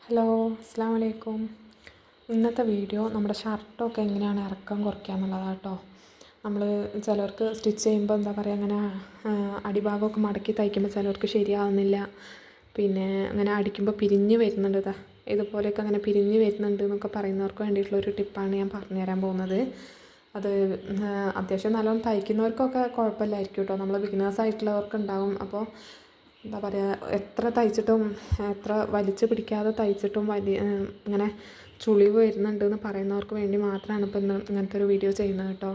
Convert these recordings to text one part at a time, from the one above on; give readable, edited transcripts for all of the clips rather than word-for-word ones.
Hello, അസ്സാം വലൈക്കും. ഇന്നത്തെ വീഡിയോ നമ്മുടെ ഷർട്ടൊക്കെ എങ്ങനെയാണ് ഇറക്കം കുറയ്ക്കുക എന്നുള്ളതാണ് കേട്ടോ. നമ്മൾ ചിലർക്ക് സ്റ്റിച്ച് ചെയ്യുമ്പോൾ എന്താ പറയുക, അങ്ങനെ അടിഭാഗമൊക്കെ മടക്കി തയ്ക്കുമ്പോൾ ചിലർക്ക് ശരിയാവുന്നില്ല. പിന്നെ അങ്ങനെ അടിക്കുമ്പോൾ പിരിഞ്ഞ് വരുന്നുണ്ട്, ഇതുപോലെയൊക്കെ അങ്ങനെ പിരിഞ്ഞ് വരുന്നുണ്ട് എന്നൊക്കെ പറയുന്നവർക്ക് വേണ്ടിയിട്ടുള്ളൊരു ടിപ്പാണ് ഞാൻ പറഞ്ഞു തരാൻ പോകുന്നത്. അത് അത്യാവശ്യം നല്ലോണം തയ്ക്കുന്നവർക്കൊക്കെ കുഴപ്പമില്ലായിരിക്കും കേട്ടോ. നമ്മൾ ബിഗിനേഴ്സ് ആയിട്ടുള്ളവർക്ക് ഉണ്ടാവും. അപ്പോൾ എന്താ പറയുക, എത്ര തയ്ച്ചിട്ടും എത്ര വലിച്ചു പിടിക്കാതെ തയ്ച്ചിട്ടും ഇങ്ങനെ ചുളിവ് വരുന്നുണ്ടെന്ന് പറയുന്നവർക്ക് വേണ്ടി മാത്രമാണ് ഇപ്പോൾ ഇങ്ങനത്തെ ഒരു വീഡിയോ ചെയ്യുന്നത് കേട്ടോ.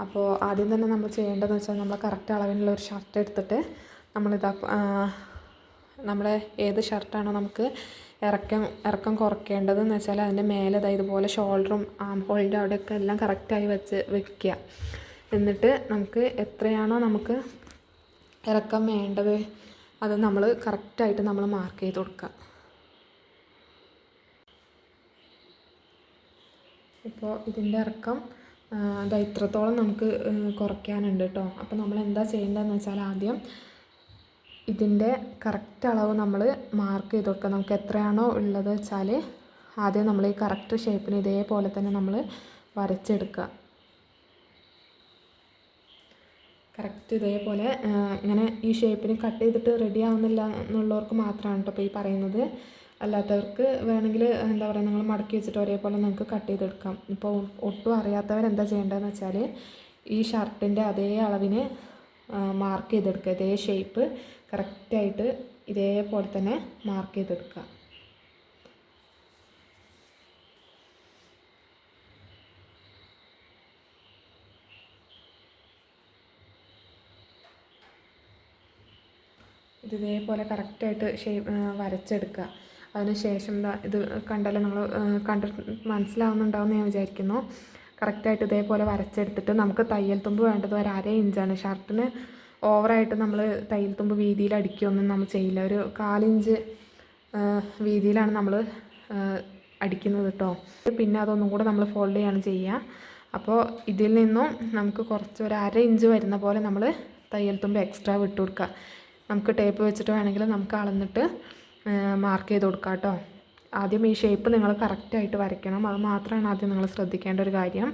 അപ്പോൾ ആദ്യം തന്നെ നമ്മൾ ചെയ്യേണ്ടതെന്ന് വെച്ചാൽ, നമ്മൾ കറക്റ്റ് അളവിനുള്ള ഒരു ഷർട്ട് എടുത്തിട്ട് നമ്മളെ ഏത് ഷർട്ടാണോ നമുക്ക് ഇറക്കം കുറയ്ക്കേണ്ടതെന്ന് വെച്ചാൽ അതിൻ്റെ മേലെ ഇതുപോലെ ഷോൾഡറും ആം ഹോളിൻ്റെ അവിടെയൊക്കെ എല്ലാം കറക്റ്റായി വെക്കുക. എന്നിട്ട് നമുക്ക് എത്രയാണോ നമുക്ക് ഇറക്കം വേണ്ടത് അത് നമ്മൾ കറക്റ്റായിട്ട് നമ്മൾ മാർക്ക് ചെയ്ത് കൊടുക്കുക. ഇപ്പോൾ ഇതിൻ്റെ ഇറക്കം ഇത്രത്തോളം നമുക്ക് കുറയ്ക്കാനുണ്ട് കേട്ടോ. അപ്പോൾ നമ്മൾ എന്താ ചെയ്യേണ്ടതെന്ന് വെച്ചാൽ, ആദ്യം ഇതിൻ്റെ കറക്റ്റ് അളവ് നമ്മൾ മാർക്ക് ചെയ്ത് കൊടുക്കുക. നമുക്ക് എത്രയാണോ ഉള്ളത് വെച്ചാൽ ആദ്യം നമ്മൾ ഈ കറക്റ്റ് ഷേപ്പിന് ഇതേപോലെ തന്നെ നമ്മൾ വരച്ചെടുക്കുക. കറക്റ്റ് ഇതേപോലെ ഇങ്ങനെ ഈ ഷേപ്പിന് കട്ട് ചെയ്തിട്ട് റെഡി ആവുന്നില്ല എന്നുള്ളവർക്ക് മാത്രമാണ് കേട്ടോ ഇപ്പോൾ ഈ പറയുന്നത്. അല്ലാത്തവർക്ക് വേണമെങ്കിൽ എന്താ പറയുക, നിങ്ങൾ മടക്കി വെച്ചിട്ട് ഒരേപോലെ നിങ്ങൾക്ക് കട്ട് ചെയ്തെടുക്കാം. ഇപ്പോൾ ഒട്ടും അറിയാത്തവരെന്താ ചെയ്യേണ്ടതെന്ന് വെച്ചാൽ, ഈ ഷർട്ടിൻ്റെ അതേ അളവിന് മാർക്ക് ചെയ്തെടുക്കുക. ഇതേ ഷേപ്പ് കറക്റ്റായിട്ട് ഇതേപോലെ തന്നെ മാർക്ക് ചെയ്തെടുക്കുക. ഇതേപോലെ കറക്റ്റായിട്ട് വരച്ചെടുക്കുക. അതിന് ശേഷം ഇത് കണ്ടാലും നിങ്ങൾ കണ്ടിട്ട് മനസ്സിലാവുന്നുണ്ടാവുമെന്ന് ഞാൻ വിചാരിക്കുന്നു. കറക്റ്റായിട്ട് ഇതേപോലെ വരച്ചെടുത്തിട്ട് നമുക്ക് തയ്യൽ തുമ്പ് വേണ്ടത് ഒരു 1/2 ഇഞ്ചാണ്. ഷർട്ടിന് ഓവറായിട്ട് നമ്മൾ തയ്യൽ തുമ്പ് വീതിയിൽ അടിക്കുകയൊന്നും നമ്മൾ ചെയ്യില്ല. ഒരു 1/4 ഇഞ്ച് വീതിയിലാണ് നമ്മൾ അടിക്കുന്നത് കേട്ടോ. പിന്നെ അതൊന്നും കൂടെ നമ്മൾ ഫോൾഡ് ചെയ്യാണ് ചെയ്യുക. അപ്പോൾ ഇതിൽ നിന്നും നമുക്ക് കുറച്ച് ഒരു 1/2 ഇഞ്ച് വരുന്ന പോലെ നമ്മൾ തയ്യൽ തുമ്പ് എക്സ്ട്രാ വിട്ട് കൊടുക്കുക. നമുക്ക് ടേപ്പ് വെച്ചിട്ട് വേണമെങ്കിൽ നമുക്ക് അളന്നിട്ട് മാർക്ക് ചെയ്ത് കൊടുക്കാം കേട്ടോ. ആദ്യം ഈ ഷേപ്പ് നിങ്ങൾ കറക്റ്റായിട്ട് വരയ്ക്കണം. അത് മാത്രമാണ് ആദ്യം നിങ്ങൾ ശ്രദ്ധിക്കേണ്ട ഒരു കാര്യം.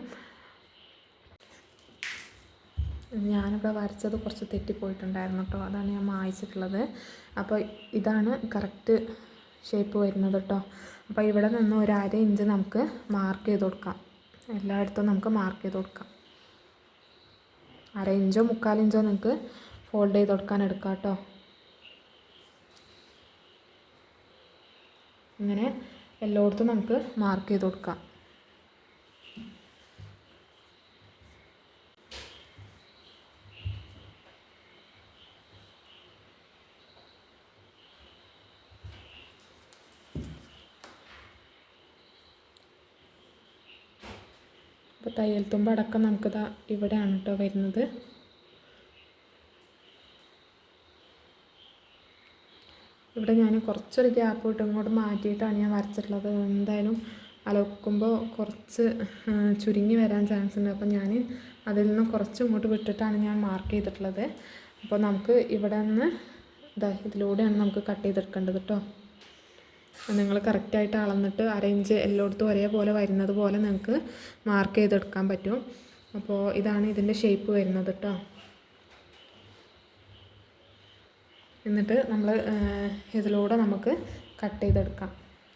ഞാനിവിടെ വരച്ചത് കുറച്ച് തെറ്റിപ്പോയിട്ടുണ്ടായിരുന്നു കേട്ടോ, അതാണ് ഞാൻ മായ്ച്ചിട്ടുള്ളത്. അപ്പോൾ ഇതാണ് കറക്റ്റ് ഷേപ്പ് വരുന്നത് കേട്ടോ. അപ്പോൾ ഇവിടെ നിന്ന് ഒരു 1/2 ഇഞ്ച് നമുക്ക് മാർക്ക് ചെയ്ത് കൊടുക്കാം. എല്ലായിടത്തും നമുക്ക് മാർക്ക് ചെയ്ത് കൊടുക്കാം. 1/2 ഇഞ്ചോ 3/4 ഇഞ്ചോ നിങ്ങൾക്ക് ഫോൾഡ് ചെയ്ത് കൊടുക്കാൻ എടുക്കാം കേട്ടോ. ഇങ്ങനെ എല്ലായിടത്തും നമുക്ക് മാർക്ക് ചെയ്ത് കൊടുക്കാം. അപ്പോൾ തയ്യൽ തുമ്പ് അടക്കം നമുക്കിതാ ഇവിടെയാണ് കേട്ടോ വരുന്നത്. ഇവിടെ ഞാൻ കുറച്ചൊരു ഗ്യാപ്പ് ഇട്ട് ഇങ്ങോട്ട് മാറ്റിയിട്ടാണ് ഞാൻ വരച്ചിട്ടുള്ളത്. എന്തായാലും അലക്കുമ്പോൾ കുറച്ച് ചുരുങ്ങി വരാൻ ചാൻസ് ഉണ്ട്. അപ്പോൾ ഞാൻ അതിൽ നിന്ന് കുറച്ച് ഇങ്ങോട്ട് വിട്ടിട്ടാണ് ഞാൻ മാർക്ക് ചെയ്തിട്ടുള്ളത്. അപ്പോൾ നമുക്ക് ഇവിടെ നിന്ന് ഇതിലൂടെയാണ് നമുക്ക് കട്ട് ചെയ്തെടുക്കേണ്ടത് കേട്ടോ. നിങ്ങൾ കറക്റ്റായിട്ട് അളന്നിട്ട് 1/2 ഇഞ്ച് എല്ലായിടത്തും ഒരേപോലെ വരുന്നത് പോലെ നിങ്ങൾക്ക് മാർക്ക് ചെയ്തെടുക്കാൻ പറ്റും. അപ്പോൾ ഇതാണ് ഇതിൻ്റെ ഷേപ്പ് വരുന്നത് കേട്ടോ. എന്നിട്ട് നമ്മൾ ഇതിലൂടെ നമുക്ക് കട്ട് ചെയ്തെടുക്കാം.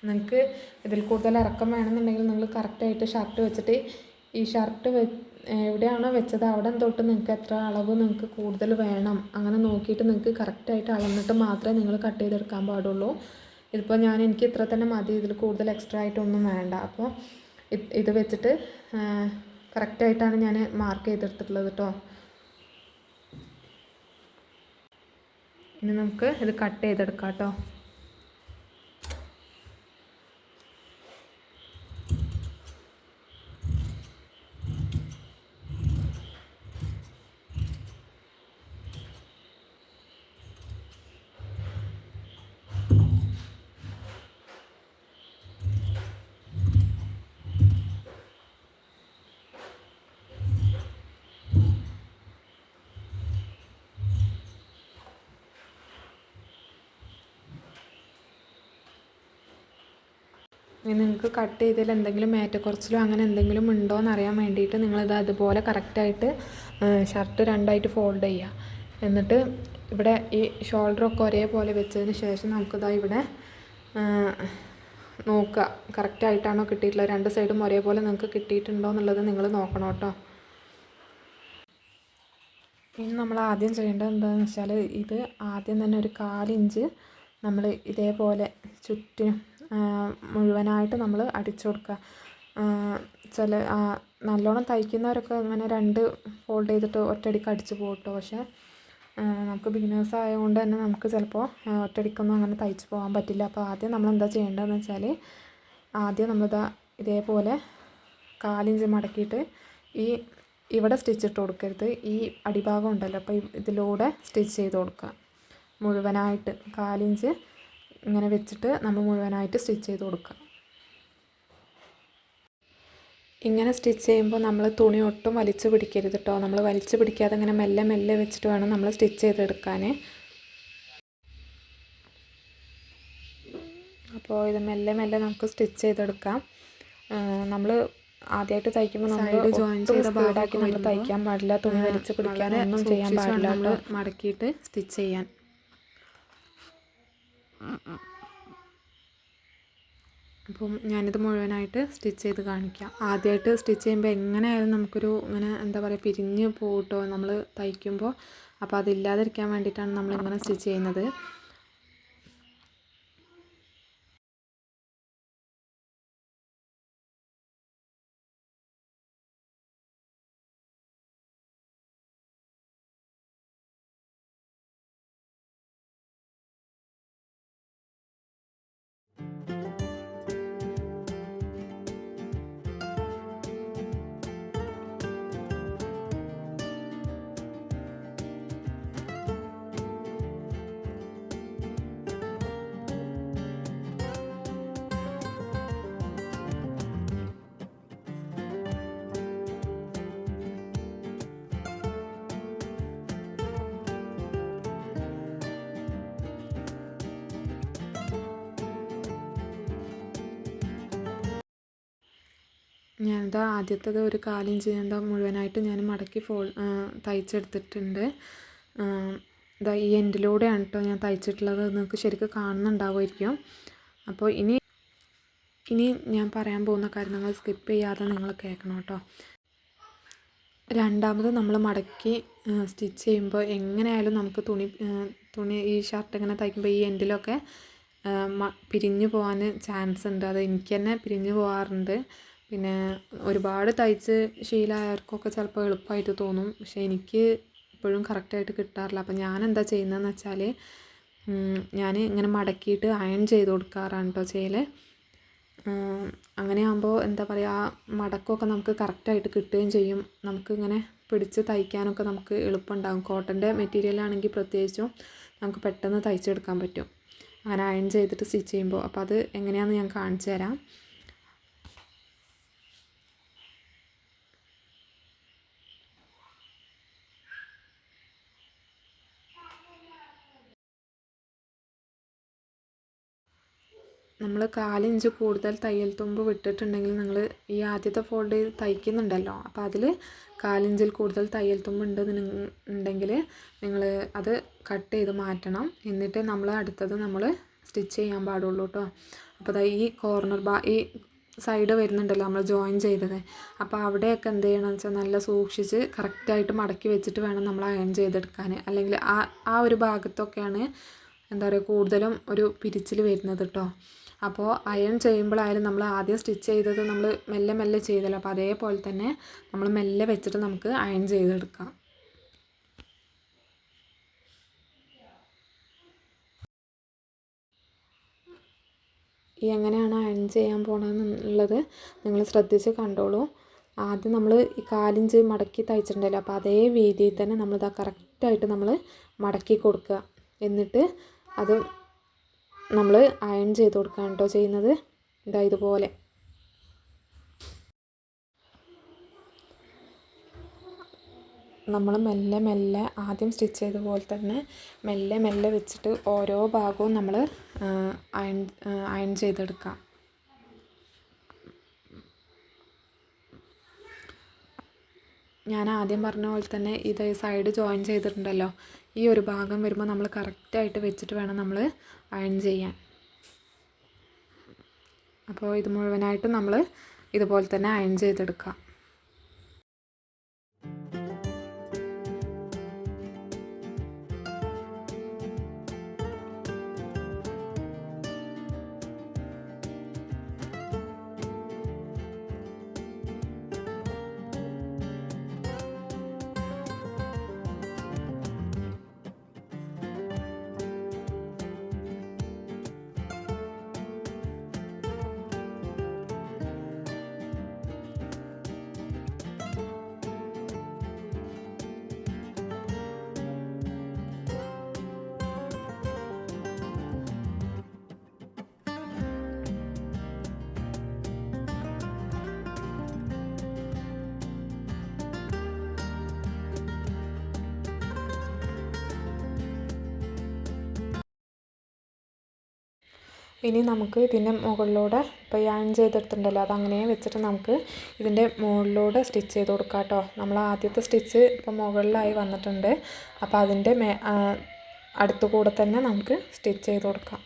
നിങ്ങൾക്ക് ഇതിൽ കൂടുതൽ ഇറക്കം വേണമെന്നുണ്ടെങ്കിൽ നിങ്ങൾ കറക്റ്റായിട്ട് ഷർട്ട് വെച്ചിട്ട് ഈ ഷർട്ട് എവിടെയാണോ വെച്ചത് അവിടെ തൊട്ട് നിങ്ങൾക്ക് എത്ര അളവ് നിങ്ങൾക്ക് കൂടുതൽ വേണം അങ്ങനെ നോക്കിയിട്ട് നിങ്ങൾക്ക് കറക്റ്റായിട്ട് അളന്നിട്ട് മാത്രമേ നിങ്ങൾ കട്ട് ചെയ്തെടുക്കാൻ പാടുള്ളൂ. ഇതിപ്പോൾ എനിക്ക് ഇത്ര തന്നെ മതി, ഇതിൽ കൂടുതൽ എക്സ്ട്രാ ആയിട്ടൊന്നും വേണ്ട. അപ്പോൾ ഇത് വെച്ചിട്ട് കറക്റ്റായിട്ടാണ് ഞാൻ മാർക്ക് ചെയ്തെടുത്തിട്ടുള്ളത് കേട്ടോ. ഇനി നമുക്ക് ഇത് കട്ട് ചെയ്തെടുക്കാം കേട്ടോ. നിങ്ങൾക്ക് കട്ട് ചെയ്തതിൽ എന്തെങ്കിലും ഏറ്റക്കുറച്ചിലോ അങ്ങനെ എന്തെങ്കിലും ഉണ്ടോ എന്നറിയാൻ വേണ്ടിയിട്ട് നിങ്ങളിത് അതുപോലെ കറക്റ്റായിട്ട് ഷർട്ട് രണ്ടായിട്ട് ഫോൾഡ് ചെയ്യുക. എന്നിട്ട് ഇവിടെ ഈ ഷോൾഡറൊക്കെ ഒരേപോലെ വെച്ചതിന് ശേഷം നമുക്കിതാ ഇവിടെ നോക്കുക കറക്റ്റായിട്ടാണോ കിട്ടിയിട്ടുള്ളത്, രണ്ട് സൈഡും ഒരേപോലെ നിങ്ങൾക്ക് കിട്ടിയിട്ടുണ്ടോ എന്നുള്ളത് നിങ്ങൾ നോക്കണം കേട്ടോ. ഇനി നമ്മൾ ആദ്യം ചെയ്യേണ്ടത് എന്താണെന്ന് വെച്ചാൽ ഇത് ആദ്യം തന്നെ ഒരു 1/4 ഇഞ്ച് നമ്മൾ ഇതേപോലെ ചുറ്റിനും മുഴുവനായിട്ട് നമ്മൾ അടിച്ചു കൊടുക്കുക. നല്ലോണം തയ്ക്കുന്നവരൊക്കെ അങ്ങനെ 2 ഫോൾഡ് ചെയ്തിട്ട് ഒറ്റയടിക്ക് അടിച്ച് പോകും കേട്ടോ. പക്ഷേ നമുക്ക് ബിഗിനേഴ്സ് ആയതുകൊണ്ട് തന്നെ നമുക്ക് ചിലപ്പോൾ ഒറ്റയടിക്കൊന്നും അങ്ങനെ തയ്ച്ച് പോകാൻ പറ്റില്ല. അപ്പോൾ ആദ്യം നമ്മൾ എന്താ ചെയ്യേണ്ടതെന്ന് വെച്ചാൽ ആദ്യം നമ്മളിതാ ഇതേപോലെ 1/4 ഇഞ്ച് മടക്കിയിട്ട് ഇവിടെ സ്റ്റിച്ച് ഇട്ട് കൊടുക്കരുത്, ഈ അടിഭാഗം ഉണ്ടല്ലോ, അപ്പോൾ ഇതിലൂടെ സ്റ്റിച്ച് ചെയ്ത് കൊടുക്കുക മുഴുവനായിട്ട്. 1/4 ഇഞ്ച് ഇങ്ങനെ വെച്ചിട്ട് നമ്മൾ മുഴുവനായിട്ട് സ്റ്റിച്ച് ചെയ്ത് കൊടുക്കുക. ഇങ്ങനെ സ്റ്റിച്ച് ചെയ്യുമ്പോൾ നമ്മൾ തുണി ഒട്ടും വലിച്ചു പിടിക്കരുത് കേട്ടോ. നമ്മൾ വലിച്ചു പിടിക്കാതെ ഇങ്ങനെ മെല്ലെ മെല്ലെ വെച്ചിട്ട് വേണം നമ്മൾ സ്റ്റിച്ച് ചെയ്തെടുക്കാൻ. അപ്പോൾ ഇത് മെല്ലെ മെല്ലെ നമുക്ക് സ്റ്റിച്ച് ചെയ്തെടുക്കാം. നമ്മൾ ആദ്യമായിട്ട് തയ്ക്കുമ്പോൾ നമ്മൾ ജോയിൻ ചെയ്ത ഭാഗമാക്കി നമ്മൾ തയ്ക്കാൻ പാടില്ല, തുണി വലിച്ച് പിടിക്കാനൊന്നും ചെയ്യാൻ പാടില്ല. നമ്മൾ മടക്കിയിട്ട് സ്റ്റിച്ച് ചെയ്യാൻ. അപ്പം ഞാനിത് മുഴുവനായിട്ട് സ്റ്റിച്ച് ചെയ്ത് കാണിക്കാം. ആദ്യമായിട്ട് സ്റ്റിച്ച് ചെയ്യുമ്പോൾ എങ്ങനെയായാലും നമുക്കൊരു ഇങ്ങനെ എന്താ പറയുക പിരിഞ്ഞ് പോകട്ടോ നമ്മൾ തയ്ക്കുമ്പോൾ. അപ്പോൾ അതില്ലാതിരിക്കാൻ വേണ്ടിയിട്ടാണ് നമ്മളിങ്ങനെ സ്റ്റിച്ച് ചെയ്യുന്നത്. ഞാനിത് ആദ്യത്തേത് ഒരു 1/4 ഇഞ്ച് മുഴുവനായിട്ട് ഞാൻ മടക്കി തയ്ച്ചെടുത്തിട്ടുണ്ട്. ഇതാ ഈ എൻഡിലൂടെയാണ് കേട്ടോ ഞാൻ തയ്ച്ചിട്ടുള്ളത്. നിങ്ങൾക്ക് ശരിക്കും കാണുന്നുണ്ടാവുമായിരിക്കും. അപ്പോൾ ഇനി ഞാൻ പറയാൻ പോകുന്ന കാര്യം നിങ്ങൾ സ്കിപ്പ് ചെയ്യാതെ നിങ്ങൾ കേൾക്കണം കേട്ടോ. രണ്ടാമത് നമ്മൾ മടക്കി സ്റ്റിച്ച് ചെയ്യുമ്പോൾ എങ്ങനെയായാലും നമുക്ക് തുണി ഈ ഷർട്ട് ഇങ്ങനെ തയ്ക്കുമ്പോൾ ഈ എൻഡിലൊക്കെ പിരിഞ്ഞു പോകാൻ ചാൻസ് ഉണ്ട്. അത് എനിക്ക് തന്നെ പിരിഞ്ഞു പോകാറുണ്ട്. പിന്നെ ഒരുപാട് തയ്ച്ച് ശീലമായവർക്കൊക്കെ ചിലപ്പോൾ എളുപ്പമായിട്ട് തോന്നും, പക്ഷേ എനിക്ക് ഇപ്പോഴും കറക്റ്റായിട്ട് കിട്ടാറില്ല. അപ്പോൾ ഞാൻ എന്താ ചെയ്യുന്നതെന്ന് വെച്ചാൽ ഞാൻ ഇങ്ങനെ മടക്കിയിട്ട് അയൺ ചെയ്ത് കൊടുക്കാറാണ് കേട്ടോ ചെയ്യൽ. അങ്ങനെയാകുമ്പോൾ എന്താ പറയുക മടക്കമൊക്കെ നമുക്ക് കറക്റ്റായിട്ട് കിട്ടുകയും ചെയ്യും. നമുക്കിങ്ങനെ പിടിച്ച് തയ്ക്കാനൊക്കെ നമുക്ക് എളുപ്പമുണ്ടാകും. കോട്ടൻ്റെ മെറ്റീരിയലാണെങ്കിൽ പ്രത്യേകിച്ചും നമുക്ക് പെട്ടെന്ന് തയ്ച്ചെടുക്കാൻ പറ്റും അങ്ങനെ അയൺ ചെയ്തിട്ട് സ്റ്റിച്ച് ചെയ്യുമ്പോൾ. അപ്പോൾ അത് എങ്ങനെയാണെന്ന് ഞാൻ കാണിച്ചു തരാം. നമ്മൾ 1/4 ഇഞ്ച് കൂടുതൽ തയ്യൽ തുമ്പ് വിട്ടിട്ടുണ്ടെങ്കിൽ നിങ്ങൾ ഈ ആദ്യത്തെ ഫോൾഡ് തയ്ക്കുന്നുണ്ടല്ലോ, അപ്പോൾ അതിൽ 1/4 ഇഞ്ചിൽ കൂടുതൽ തയ്യൽ തുമ്പ് ഉണ്ടെങ്കിൽ നിങ്ങൾ അത് കട്ട് ചെയ്ത് മാറ്റണം. എന്നിട്ട് നമ്മൾ അടുത്തത് നമ്മൾ സ്റ്റിച്ച് ചെയ്യാൻ പാടുള്ളൂ കേട്ടോ. അപ്പോൾ ഈ ഈ സൈഡ് വരുന്നുണ്ടല്ലോ നമ്മൾ ജോയിൻ ചെയ്തത്, അപ്പോൾ അവിടെയൊക്കെ എന്ത് ചെയ്യണമെന്ന് വെച്ചാൽ നല്ല സൂക്ഷിച്ച് കറക്റ്റായിട്ട് മടക്കി വെച്ചിട്ട് വേണം നമ്മൾ അയൺ ചെയ്തെടുക്കാൻ. അല്ലെങ്കിൽ ആ ഒരു ഭാഗത്തൊക്കെയാണ് എന്താ പറയുക കൂടുതലും ഒരു പിരിച്ചിൽ വരുന്നത് കേട്ടോ. അപ്പോൾ അയൺ ചെയ്യുമ്പോഴായാലും നമ്മൾ ആദ്യം സ്റ്റിച്ച് ചെയ്തത് നമ്മൾ മെല്ലെ മെല്ലെ ചെയ്തല്ലോ, അപ്പോൾ അതേപോലെ തന്നെ നമ്മൾ മെല്ലെ വെച്ചിട്ട് നമുക്ക് അയൺ ചെയ്തെടുക്കാം. എങ്ങനെയാണ് അയൺ ചെയ്യാൻ പോകണമെന്നുള്ളത് നിങ്ങൾ ശ്രദ്ധിച്ച് കണ്ടോളൂ. ആദ്യം നമ്മൾ ഈ 1/4 ഇഞ്ച് മടക്കി തയ്ച്ചിട്ടുണ്ടല്ലോ, അപ്പോൾ അതേ വീതിയിൽ തന്നെ നമ്മളിതാ കറക്റ്റായിട്ട് നമ്മൾ മടക്കി കൊടുക്കുക. എന്നിട്ട് അത് നമ്മൾ അയൺ ചെയ്ത് കൊടുക്കുകയാണ് കേട്ടോ ചെയ്യുന്നത്. ഇതാ ഇതുപോലെ നമ്മൾ മെല്ലെ മെല്ലെ ആദ്യം സ്റ്റിച്ച് ചെയ്ത പോലെ തന്നെ മെല്ലെ മെല്ലെ വെച്ചിട്ട് ഓരോ ഭാഗവും നമ്മൾ അയൺ ചെയ്തെടുക്കാം. ഞാൻ ആദ്യം പറഞ്ഞ പോലെ തന്നെ ഇത് സൈഡ് ജോയിൻ ചെയ്തിട്ടുണ്ടല്ലോ, ഈ ഒരു ഭാഗം വരുമ്പോൾ നമ്മൾ കറക്റ്റായിട്ട് വെച്ചിട്ട് വേണം നമ്മൾ അയൺ ചെയ്യാൻ. അപ്പോൾ ഇത് മുഴുവനായിട്ട് നമ്മൾ ഇതുപോലെ തന്നെ അയൺ ചെയ്തെടുക്കാം. ഇനി നമുക്ക് ഇതിൻ്റെ മുകളിലൂടെ ഇപ്പോൾ അയൺ ചെയ്തെടുത്തിട്ടുണ്ടല്ലോ, അതങ്ങനെ വെച്ചിട്ട് നമുക്ക് ഇതിൻ്റെ മുകളിലൂടെ സ്റ്റിച്ച് ചെയ്ത് കൊടുക്കാം കേട്ടോ. നമ്മൾ ആദ്യത്തെ സ്റ്റിച്ച് ഇപ്പോൾ മുകളിലായി വന്നിട്ടുണ്ട്. അപ്പോൾ അതിൻ്റെ അടുത്തു കൂടെ തന്നെ നമുക്ക് സ്റ്റിച്ച് ചെയ്ത് കൊടുക്കാം.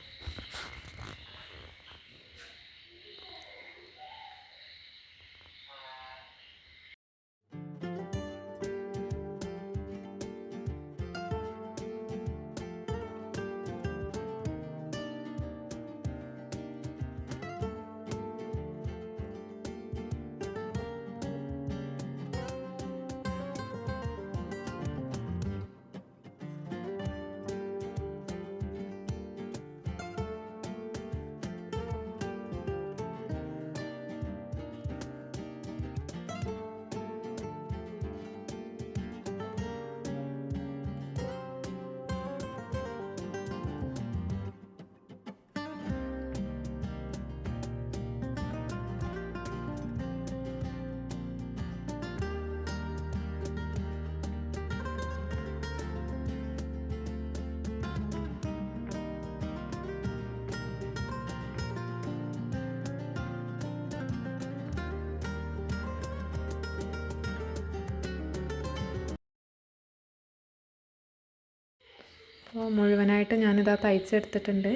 അപ്പോൾ മുഴുവനായിട്ട് ഞാനിതാ തയ്ച്ചെടുത്തിട്ടുണ്ട്.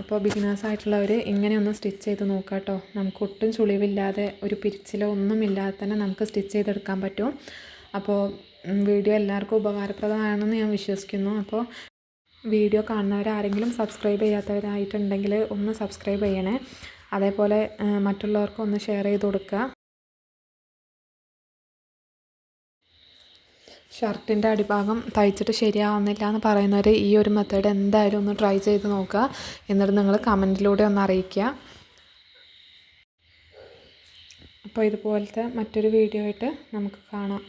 അപ്പോൾ ബിഗിനേഴ്സായിട്ടുള്ളവർ ഇങ്ങനെയൊന്ന് സ്റ്റിച്ച് ചെയ്ത് നോക്കാം കേട്ടോ. നമുക്ക് ഒട്ടും ചുളിവില്ലാതെ ഒരു പിരിച്ചിലോ ഒന്നുമില്ലാതെ തന്നെ നമുക്ക് സ്റ്റിച്ച് ചെയ്തെടുക്കാൻ പറ്റും. അപ്പോൾ വീഡിയോ എല്ലാവർക്കും ഉപകാരപ്രദമാണെന്ന് ഞാൻ വിശ്വസിക്കുന്നു. അപ്പോൾ വീഡിയോ കാണുന്നവരാരെങ്കിലും സബ്സ്ക്രൈബ് ചെയ്യാത്തവരായിട്ടുണ്ടെങ്കിൽ ഒന്ന് സബ്സ്ക്രൈബ് ചെയ്യണേ. അതേപോലെ മറ്റുള്ളവർക്കും ഒന്ന് ഷെയർ ചെയ്ത് കൊടുക്കുക. ഷർട്ടിൻ്റെ അടിഭാഗം തയ്ച്ചിട്ട് ശരിയാവുന്നില്ല എന്ന് പറയുന്നവർ ഈ ഒരു മെത്തേഡ് എന്തായാലും ഒന്ന് ട്രൈ ചെയ്ത് നോക്കുക. എന്നിട്ട് നിങ്ങൾ കമൻറ്റിലൂടെ ഒന്ന് അറിയിക്കുക. അപ്പോൾ ഇതുപോലത്തെ മറ്റൊരു വീഡിയോ ആയിട്ട് നമുക്ക് കാണാം.